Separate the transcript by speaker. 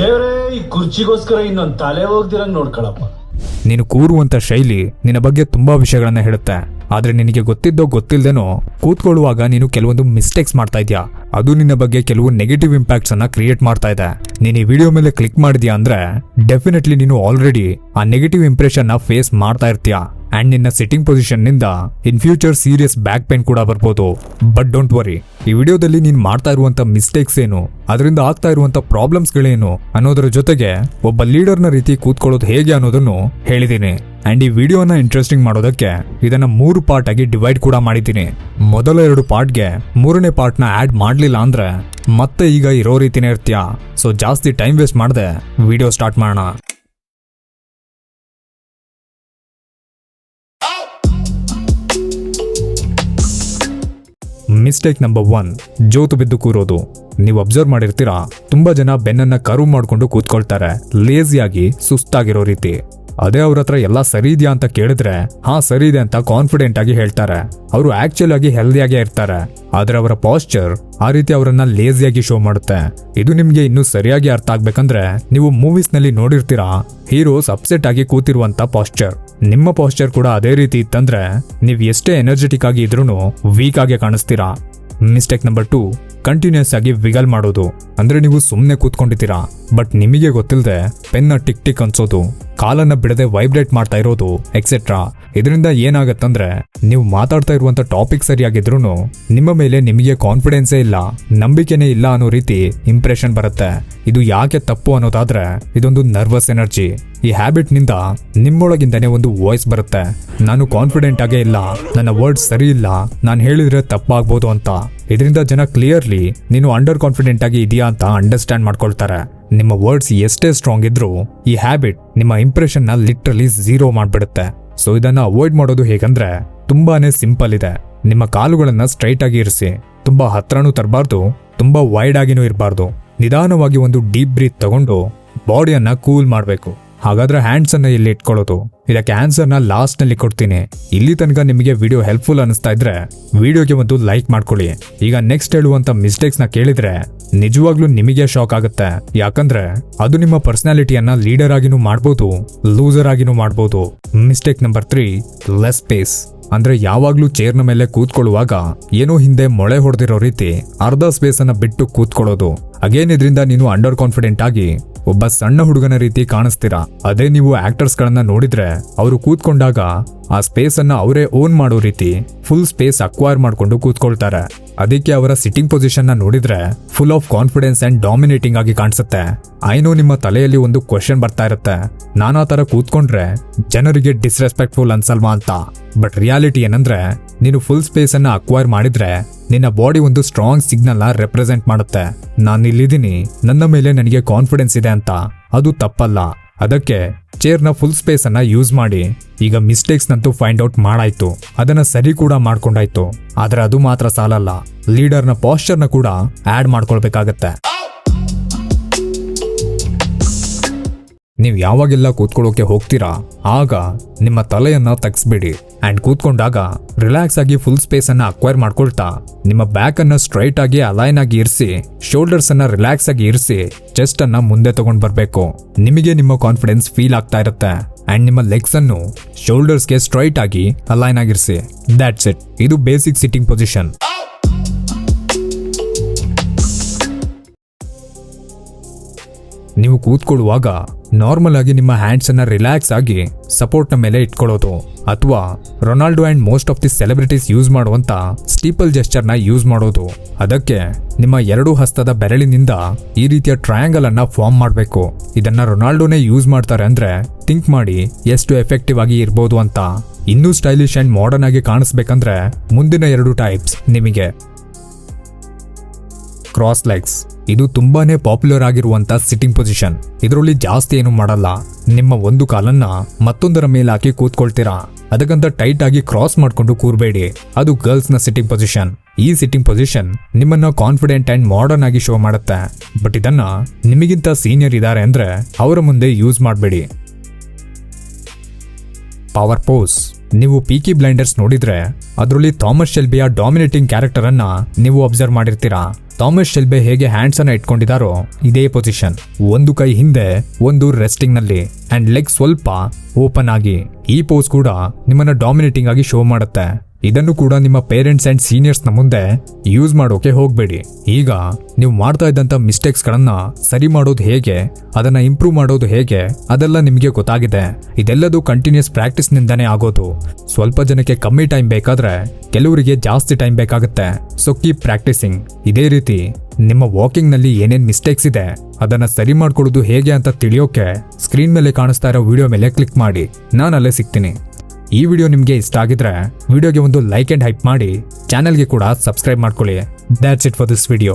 Speaker 1: ದೇವರೇ ಈ ಕುರ್ಚಿಗೋಸ್ಕರ ಇನ್ನೊಂದು ತಲೆ ಹೋಗ್ದಿರಂಗ್ ನೋಡ್ಕೊಳಪ್ಪ.
Speaker 2: ನೀನು ಕೂರುವಂತ ಶೈಲಿ ನಿನ್ನ ಬಗ್ಗೆ ತುಂಬಾ ವಿಷಯಗಳನ್ನ ಹೇಳುತ್ತೆ. ಆದ್ರೆ ನಿನಗೆ ಗೊತ್ತಿದ್ದೋ ಗೊತ್ತಿಲ್ದೇನೋ ಕೂತ್ಕೊಳ್ಳುವಾಗ ನೀನು ಕೆಲವೊಂದು ಮಿಸ್ಟೇಕ್ಸ್ ಮಾಡ್ತಾ ಇದ್ಯಾ. ಅದು ನಿನ್ನ ಬಗ್ಗೆ ಕೆಲವು ನೆಗೆಟಿವ್ ಇಂಪ್ಯಾಕ್ಟ್ಸ್ ಅನ್ನ ಕ್ರಿಯೇಟ್ ಮಾಡ್ತಾ ಇದೆ. ನೀನು ಈ ವಿಡಿಯೋ ಮೇಲೆ ಕ್ಲಿಕ್ ಮಾಡಿದ್ಯಾ ಅಂದ್ರೆ ಡೆಫಿನೆಟ್ಲಿ ನೀನು ಆಲ್ರೆಡಿ ಆ ನೆಗೆಟಿವ್ ಇಂಪ್ರೆಷನ್ ನ ಫೇಸ್ ಮಾಡ್ತಾ ಇರ್ತೀಯಾ. ಅಂಡ್ ನಿನ್ನ ಸಿಟ್ಟಿಂಗ್ ಪೊಸಿಷನ್ ನಿಂದ in future serious back pain ಕೂಡ ಬರ್ಬೋದು. ಬಟ್ ಡೋಂಟ್ ವರಿ, ಈ ವಿಡಿಯೋದಲ್ಲಿ ನೀನು ಮಾಡ್ತಾ ಇರುವಂತ ಮಿಸ್ಟೇಕ್ಸ್ ಏನು, ಅದರಿಂದ ಆಗ್ತಾ ಇರುವಂತ ಪ್ರಾಬ್ಲಮ್ಸ್ ಗಳೇನು ಅನ್ನೋದರ ಜೊತೆಗೆ ಒಬ್ಬ ಲೀಡರ್ನ ರೀತಿ ಕೂತ್ಕೊಳ್ಳೋದು ಹೇಗೆ ಅನ್ನೋದನ್ನು ಹೇಳಿದ್ದೀನಿ. ಅಂಡ್ ಈ ವಿಡಿಯೋನ ಇಂಟ್ರೆಸ್ಟಿಂಗ್ ಮಾಡೋದಕ್ಕೆ ಇದನ್ನ 3 ಪಾರ್ಟ್ ಆಗಿ ಡಿವೈಡ್ ಕೂಡ ಮಾಡಿದ್ದೀನಿ. ಮೊದಲ 2 ಪಾರ್ಟ್ಗೆ 3ನೇ ಪಾರ್ಟ್ನ ಆಡ್ ಮಾಡ್ಲಿಲ್ಲ ಅಂದ್ರೆ ಮತ್ತೆ ಈಗ ಇರೋ ರೀತಿನೇ ಇರ್ತೀಯಾ. ಸೊ ಜಾಸ್ತಿ ಟೈಮ್ ವೇಸ್ಟ್ ಮಾಡದೆ ವಿಡಿಯೋ ಸ್ಟಾರ್ಟ್ ಮಾಡೋಣ. ಮಿಸ್ಟೇಕ್ ನಂಬರ್ 1, ಜೋತು ಬಿದ್ದು ಕೂರೋದು. ನೀವು ಅಬ್ಸರ್ವ್ ಮಾಡಿರ್ತೀರಾ, ತುಂಬಾ ಜನ ಬೆನ್ನನ್ನ ಕರ್ವ್ ಮಾಡ್ಕೊಂಡು ಕೂತ್ಕೊಳ್ತಾರೆ, ಲೇಜಿಯಾಗಿ ಸುಸ್ತಾಗಿರೋ ರೀತಿ. ಅದೇ ಅವ್ರ ಹತ್ರ ಎಲ್ಲ ಸರಿ ಇದೆಯಾ ಅಂತ ಕೇಳಿದ್ರೆ ಹಾ ಸರಿ ಇದೆ ಅಂತ ಕಾನ್ಫಿಡೆಂಟ್ ಆಗಿ ಹೇಳ್ತಾರೆ. ಅವರು ಆಕ್ಚುಲ್ ಆಗಿ ಹೆಲ್ದಿಯಾಗೇ ಇರ್ತಾರೆ, ಆದ್ರೆ ಅವರ ಪಾಸ್ಚರ್ ಆ ರೀತಿ ಅವರನ್ನ ಲೇಜಿಯಾಗಿ ಶೋ ಮಾಡುತ್ತೆ. ಇದು ನಿಮ್ಗೆ ಇನ್ನೂ ಸರಿಯಾಗಿ ಅರ್ಥ ಆಗ್ಬೇಕಂದ್ರೆ ನೀವು ಮೂವೀಸ್ ನಲ್ಲಿ ನೋಡಿರ್ತೀರಾ, ಹೀರೋಸ್ ಅಪ್ಸೆಟ್ ಆಗಿ ಕೂತಿರುವಂತ ಪಾಸ್ಚರ್. ನಿಮ್ಮ ಪಾಸ್ಚರ್ ಕೂಡ ಅದೇ ರೀತಿ ಇತ್ತಂದ್ರೆ ನೀವು ಎಷ್ಟೇ ಎನರ್ಜೆಟಿಕ್ ಆಗಿ ಇದ್ರೂ ವೀಕ್ ಆಗಿ ಕಾಣಿಸ್ತೀರಾ. ಮಿಸ್ಟೇಕ್ ನಂಬರ್ 2, ಕಂಟಿನ್ಯೂಸ್ ಆಗಿ ವಿಗಲ್ ಮಾಡೋದು. ಅಂದ್ರೆ ನೀವು ಸುಮ್ಮನೆ ಕೂತ್ಕೊಂಡಿದ್ದೀರಾ, ಬಟ್ ನಿಮಗೆ ಗೊತ್ತಿಲ್ಲದೆ ಪೆನ್ನ ಟಿಕ್ ಟಿಕ್ ಅನ್ಸೋದು, ಕಾಲನ್ನ ಬಿಡದೆ ವೈಬ್ರೇಟ್ ಮಾಡ್ತಾ ಇರೋದು ಎಕ್ಸೆಟ್ರಾ. ಇದರಿಂದ ಏನಾಗತ್ತಂದ್ರೆ ನೀವು ಮಾತಾಡ್ತಾ ಇರುವಂತ ಟಾಪಿಕ್ ಸರಿಯಾಗಿದ್ರು ನಿಮ್ಮ ಮೇಲೆ ನಿಮಗೆ ಕಾನ್ಫಿಡೆನ್ಸೇ ಇಲ್ಲ, ನಂಬಿಕೆನೇ ಇಲ್ಲ ಅನ್ನೋ ರೀತಿ ಇಂಪ್ರೆಷನ್ ಬರುತ್ತೆ. ಇದು ಯಾಕೆ ತಪ್ಪು ಅನ್ನೋದಾದ್ರೆ ಇದೊಂದು ನರ್ವಸ್ ಎನರ್ಜಿ. ಈ ಹ್ಯಾಬಿಟ್ ನಿಂದ ನಿಮ್ಮೊಳಗಿಂದನೇ ಒಂದು ವಾಯ್ಸ್ ಬರುತ್ತೆ, ನಾನು ಕಾನ್ಫಿಡೆಂಟ್ ಆಗೇ ಇಲ್ಲ, ನನ್ನ ವರ್ಡ್ ಸರಿ ಇಲ್ಲ, ನಾನು ಹೇಳಿದ್ರೆ ತಪ್ಪಾಗ್ಬೋದು ಅಂತ. ಇದರಿಂದ ಜನ ಕ್ಲಿಯರ್ಲಿ ನೀನು ಅಂಡರ್ ಕಾನ್ಫಿಡೆಂಟ್ ಆಗಿ ಇದೆಯಾ ಅಂತ ಅಂಡರ್ಸ್ಟ್ಯಾಂಡ್ ಮಾಡ್ಕೊಳ್ತಾರೆ. ನಿಮ್ಮ ವರ್ಡ್ಸ್ ಎಷ್ಟೇ ಸ್ಟ್ರಾಂಗ್ ಇದ್ರೂ ಈ ಹ್ಯಾಬಿಟ್ ನಿಮ್ಮ ಇಂಪ್ರೆಷನ್ ನ ಲಿಟ್ರಲಿ 0 ಮಾಡ್ಬಿಡುತ್ತೆ. ಸೊ ಇದನ್ನ ಅವಾಯ್ಡ್ ಮಾಡೋದು ಹೇಗಂದ್ರೆ ತುಂಬಾನೇ ಸಿಂಪಲ್ ಇದೆ. ನಿಮ್ಮ ಕಾಲುಗಳನ್ನ ಸ್ಟ್ರೈಟ್ ಆಗಿ ಇರಿಸಿ, ತುಂಬಾ ಹತ್ರನೂ ತರಬಾರ್ದು, ತುಂಬಾ ವೈಡ್ ಆಗಿನೂ ಇರಬಾರ್ದು. ನಿಧಾನವಾಗಿ ಒಂದು ಡೀಪ್ ಬ್ರೀತ್ ತಗೊಂಡು ಬಾಡಿಯನ್ನ ಕೂಲ್ ಮಾಡಬೇಕು. ಹಾಗಾದ್ರೆ ಹ್ಯಾಂಡ್ಸ್ ಅನ್ನ ಇಲ್ಲಿ ಇಟ್ಕೊಳ್ಳೋದು. ಇದಕ್ಕೆ ಆನ್ಸರ್ನ ಲಾಸ್ಟ್ ನಲ್ಲಿ ಕೊಡ್ತೀನಿ. ಇಲ್ಲಿ ತನಕ ನಿಮಗೆ ವಿಡಿಯೋ ಹೆಲ್ಪ್ಫುಲ್ ಅನಿಸ್ತಾ ಇದ್ರೆ ವಿಡಿಯೋಗೆ ಒಂದು ಲೈಕ್ ಮಾಡ್ಕೊಳ್ಳಿ. ಈಗ ನೆಕ್ಸ್ಟ್ ಹೇಳುವಂತ ಮಿಸ್ಟೇಕ್ಸ್ ನ ಕೇಳಿದ್ರೆ ನಿಜವಾಗ್ಲೂ ನಿಮಗೆ ಶಾಕ್ ಆಗುತ್ತೆ. ಯಾಕಂದ್ರೆ ಅದು ನಿಮ್ಮ ಪರ್ಸನಾಲಿಟಿಯನ್ನ ಲೀಡರ್ ಆಗಿನೂ ಮಾಡ್ಬೋದು, ಲೂಸರ್ ಆಗಿನೂ ಮಾಡ್ಬೋದು. Mistake number 3, less space. ಅಂದ್ರೆ ಯಾವಾಗ್ಲೂ ಚೇರ್ನ ಮೇಲೆ ಕೂತ್ಕೊಳ್ಳುವಾಗ ಏನೋ ಹಿಂದೆ ಮೊಳೆ ಹೊಡೆದಿರೋ ರೀತಿ ಅರ್ಧ ಸ್ಪೇಸ್ ಅನ್ನ ಬಿಟ್ಟು ಕೂತ್ಕೊಳ್ಳೋದು. ಅಗೇನ್ ಇದರಿಂದ ನೀನು ಅಂಡರ್ ಕಾನ್ಫಿಡೆಂಟ್ ಆಗಿ ಒಬ್ಬ ಸಣ್ಣ ಹುಡುಗನ ರೀತಿ ಕಾಣಿಸ್ತೀರಾ. ಅದೇ ನೀವು ಆಕ್ಟರ್ಸ್ ಗಳನ್ನ ನೋಡಿದ್ರೆ ಅವರು ಕೂತ್ಕೊಂಡಾಗ ಆ ಸ್ಪೇಸ್ ಅನ್ನ ಅವರೇ ಓನ್ ಮಾಡೋ ರೀತಿ ಫುಲ್ ಸ್ಪೇಸ್ ಅಕ್ವೈರ್ ಮಾಡ್ಕೊಂಡು ಕೂತ್ಕೊಳ್ತಾರೆ. ಅದಕ್ಕೆ ಅವರ ಸಿಟ್ಟಿಂಗ್ ಪೊಸಿಷನ್ ನ ನೋಡಿದ್ರೆ full of confidence and dominating ಆಗಿ ಕಾಣಿಸುತ್ತೆ. ಐನೋ ನಿಮ್ಮ ತಲೆಯಲ್ಲಿ ಒಂದು ಕ್ವೆಶ್ಚನ್ ಬರ್ತಾ ಇರುತ್ತೆ, ನಾನಾ ತರ ಕೂತ್ಕೊಂಡ್ರೆ ಜನರಿಗೆ ಡಿಸ್ರೆಸ್ಪೆಕ್ಟ್ಫುಲ್ ಅನ್ಸಲ್ವಾ ಅಂತ. ಬಟ್ ರಿಯಾಲಿಟಿ ಏನಂದ್ರೆ ನೀನು ಫುಲ್ ಸ್ಪೇಸ್ ಅನ್ನ ಅಕ್ವೈರ್ ಮಾಡಿದ್ರೆ ನಿನ್ನ ಬಾಡಿ ಒಂದು ಸ್ಟ್ರಾಂಗ್ ಸಿಗ್ನಲ್ ನ ರೆಪ್ರೆಸೆಂಟ್ ಮಾಡುತ್ತೆ, ನಾನು ಇಲ್ಲಿದ್ದೀನಿ, ನನ್ನ ಮೇಲೆ ನನಗೆ ಕಾನ್ಫಿಡೆನ್ಸ್ ಇದೆ ಅಂತ. ಅದು ತಪ್ಪಲ್ಲ. ಅದಕ್ಕೆ ಚೇರ್ನ ಫುಲ್ ಸ್ಪೇಸ್ ಅನ್ನ ಯೂಸ್ ಮಾಡಿ. ಈಗ ಮಿಸ್ಟೇಕ್ಸ್ ನಂತೂ ಫೈಂಡ್ ಔಟ್ ಮಾಡಾಯ್ತು, ಅದನ್ನ ಸರಿ ಕೂಡ ಮಾಡ್ಕೊಂಡಾಯ್ತು. ಆದ್ರೆ ಅದು ಮಾತ್ರ ಸಾಲಲ್ಲ, ಲೀಡರ್ನ ಪಾಸ್ಚರ್ನ ಕೂಡ ಆಡ್ ಮಾಡ್ಕೊಳ್ಬೇಕಾಗತ್ತೆ. ನೀವು ಯಾವಾಗೆಲ್ಲ ಕೂತ್ಕೊಳ್ಳೋಕೆ ಹೋಗ್ತೀರಾ ಆಗ ನಿಮ್ಮ ತಲೆಯನ್ನ ತಗ್ಸ್ಬಿಡಿ. ಅಂಡ್ ಕೂತ್ಕೊಂಡಾಗ ರಿಲ್ಯಾಕ್ಸ್ ಆಗಿ ಫುಲ್ ಸ್ಪೇಸ್ ಅನ್ನ ಅಕ್ವೈರ್ ಮಾಡ್ಕೊಳ್ತಾ ನಿಮ್ಮ ಬ್ಯಾಕ್ ಅನ್ನ ಸ್ಟ್ರೈಟ್ ಆಗಿ ಅಲೈನ್ ಆಗಿ ಇರಿಸಿ, ಶೋಲ್ಡರ್ಸ್ ಅನ್ನ ರಿಲ್ಯಾಕ್ಸ್ ಆಗಿ ಇರಿಸಿ, ಚೆಸ್ಟ್ ಅನ್ನ ಮುಂದೆ ತಗೊಂಡ್ ಬರ್ಬೇಕು. ನಿಮಗೆ ನಿಮ್ಮ ಕಾನ್ಫಿಡೆನ್ಸ್ ಫೀಲ್ ಆಗ್ತಾ ಇರುತ್ತೆ. ಅಂಡ್ ನಿಮ್ಮ ಲೆಗ್ಸ್ ಅನ್ನು ಶೋಲ್ಡರ್ಸ್ಗೆ ಸ್ಟ್ರೈಟ್ ಆಗಿ ಅಲೈನ್ ಆಗಿರಿಸಿ. That's it. ಇದು ಬೇಸಿಕ್ ಸಿಟ್ಟಿಂಗ್ ಪೊಸಿಷನ್. ನೀವು ಕೂತ್ಕೊಳ್ಳುವಾಗ ನಾರ್ಮಲ್ ಆಗಿ ನಿಮ್ಮ ಹ್ಯಾಂಡ್ಸ್ ಅನ್ನ ರಿಲ್ಯಾಕ್ಸ್ ಆಗಿ ಸಪೋರ್ಟ್ ನ ಮೇಲೆ ಇಟ್ಕೊಳ್ಳೋದು, ಅಥವಾ Ronaldo and most of the celebrities use ಮಾಡುವಂತ ಸ್ಟೀಪಲ್ ಜೆಸ್ಚರ್ ನ ಯೂಸ್ ಮಾಡೋದು. ಅದಕ್ಕೆ ನಿಮ್ಮ 2 ಹಸ್ತದ ಬೆರಳಿನಿಂದ ಈ ರೀತಿಯ ಟ್ರಯಾಂಗಲ್ ಅನ್ನ ಫಾರ್ಮ್ ಮಾಡಬೇಕು. ಇದನ್ನ ರೊನಾಲ್ಡೋನೇ ಯೂಸ್ ಮಾಡ್ತಾರೆ ಅಂದ್ರೆ ಥಿಂಕ್ ಮಾಡಿ ಎಷ್ಟು ಎಫೆಕ್ಟಿವ್ ಆಗಿ ಇರ್ಬೋದು ಅಂತ. ಇನ್ನೂ ಸ್ಟೈಲಿಶ್ ಅಂಡ್ ಮಾಡರ್ನ್ ಆಗಿ ಕಾಣಿಸ್ಬೇಕಂದ್ರೆ ಮುಂದಿನ 2 ಟೈಪ್ಸ್ ನಿಮಗೆ. Cross legs. ಇದು ತುಂಬಾನೇ ಪಾಪ್ಯುಲರ್ ಆಗಿರುವಂತ ಸಿಟ್ಟಿಂಗ್ ಪೊಸಿಷನ್. ಇದರಲ್ಲಿ ಜಾಸ್ತಿ ಏನು ಮಾಡಲ್ಲ, ನಿಮ್ಮ ಒಂದು ಕಾಲನ್ನ ಮತ್ತೊಂದರ ಮೇಲೆ ಹಾಕಿ ಕೂತ್ಕೊಳ್ತೀರಾ. ಅದಕ್ಕಂತ ಟೈಟ್ ಆಗಿ ಕ್ರಾಸ್ ಮಾಡ್ಕೊಂಡು ಕೂರ್ಬೇಡಿ, ಅದು ಗರ್ಲ್ಸ್ ನ ಸಿಟ್ಟಿಂಗ್ ಪೊಸಿಷನ್. ಈ ಸಿಟ್ಟಿಂಗ್ ಪೊಸಿಷನ್ ನಿಮ್ಮನ್ನ ಕಾನ್ಫಿಡೆಂಟ್ ಅಂಡ್ ಮಾಡರ್ನ್ ಆಗಿ ಶೋ ಮಾಡುತ್ತೆ. ಬಟ್ ಇದನ್ನ ನಿಮಗಿಂತ ಸೀನಿಯರ್ ಇದ್ದಾರೆ ಅಂದ್ರೆ ಅವರ ಮುಂದೆ ಯೂಸ್ ಮಾಡಬೇಡಿ. Power pose. ನೀವು ಪೀಕಿ ಬ್ಲೈಂಡರ್ಸ್ ನೋಡಿದ್ರೆ ಅದರಲ್ಲಿ ಥಾಮಸ್ ಶೆಲ್ಬಿಯ ಡಾಮಿನೇಟಿಂಗ್ ಕ್ಯಾರೆಕ್ಟರ್ ಅನ್ನ ನೀವು ಅಬ್ಸರ್ವ್ ಮಾಡಿರ್ತೀರಾ. ಥಾಮಸ್ ಶೆಲ್ಬೆ ಹೇಗೆ ಹ್ಯಾಂಡ್ಸ್ ಅನ್ನ ಇಟ್ಕೊಂಡಿದಾರೋ ಇದೇ ಪೊಸಿಷನ್, ಒಂದು ಕೈ ಹಿಂದೆ ಒಂದು ರೆಸ್ಟಿಂಗ್ ನಲ್ಲಿ ಅಂಡ್ ಲೆಗ್ ಸ್ವಲ್ಪ ಓಪನ್ ಆಗಿ. ಈ ಪೋಸ್ ಕೂಡ ನಿಮ್ಮನ್ನ ಡಾಮಿನೇಟಿಂಗ್ ಆಗಿ ಶೋ ಮಾಡುತ್ತೆ. ಇದನ್ನು ಕೂಡ ನಿಮ್ಮ ಪೇರೆಂಟ್ಸ್ ಅಂಡ್ ಸೀನಿಯರ್ಸ್ ನ ಮುಂದೆ ಯೂಸ್ ಮಾಡೋಕೆ ಹೋಗ್ಬೇಡಿ. ಈಗ ನೀವು ಮಾಡ್ತಾ ಇದ್ದಂತ ಮಿಸ್ಟೇಕ್ಸ್ ಗಳನ್ನ ಸರಿ ಮಾಡೋದು ಹೇಗೆ, ಅದನ್ನ ಇಂಪ್ರೂವ್ ಮಾಡೋದು ಹೇಗೆ, ಅದೆಲ್ಲ ನಿಮಗೆ ಗೊತ್ತಾಗಿದೆ. ಇದೆಲ್ಲದು ಕಂಟಿನ್ಯೂಸ್ ಪ್ರಾಕ್ಟೀಸ್ ನಿಂದಾನೇ ಆಗೋದು. ಸ್ವಲ್ಪ ಜನಕ್ಕೆ ಕಮ್ಮಿ ಟೈಮ್ ಬೇಕಾದ್ರೆ ಕೆಲವರಿಗೆ ಜಾಸ್ತಿ ಟೈಮ್ ಬೇಕಾಗುತ್ತೆ. So keep practising. ಇದೇ ರೀತಿ ನಿಮ್ಮ ವಾಕಿಂಗ್ ನಲ್ಲಿ ಏನೇನ್ ಮಿಸ್ಟೇಕ್ಸ್ ಇದೆ ಅದನ್ನ ಸರಿ ಮಾಡ್ಕೊಳ್ಳೋದು ಹೇಗೆ ಅಂತ ತಿಳಿಯೋಕೆ ಸ್ಕ್ರೀನ್ ಮೇಲೆ ಕಾಣಿಸ್ತಾ ಇರೋ ವಿಡಿಯೋ ಮೇಲೆ ಕ್ಲಿಕ್ ಮಾಡಿ. ನಾನು ಅಲ್ಲೇ ಸಿಗ್ತೀನಿ. ಈ ವಿಡಿಯೋ ನಿಮಗೆ ಇಷ್ಟ ಆಗಿದ್ರೆ ವಿಡಿಯೋಗೆ ಒಂದು ಲೈಕ್ ಅಂಡ್ ಹೈಪ್ ಮಾಡಿ, ಚಾನೆಲ್ಗೆ ಕೂಡ ಸಬ್ಸ್ಕ್ರೈಬ್ ಮಾಡ್ಕೊಳ್ಳಿ. That's it for this video.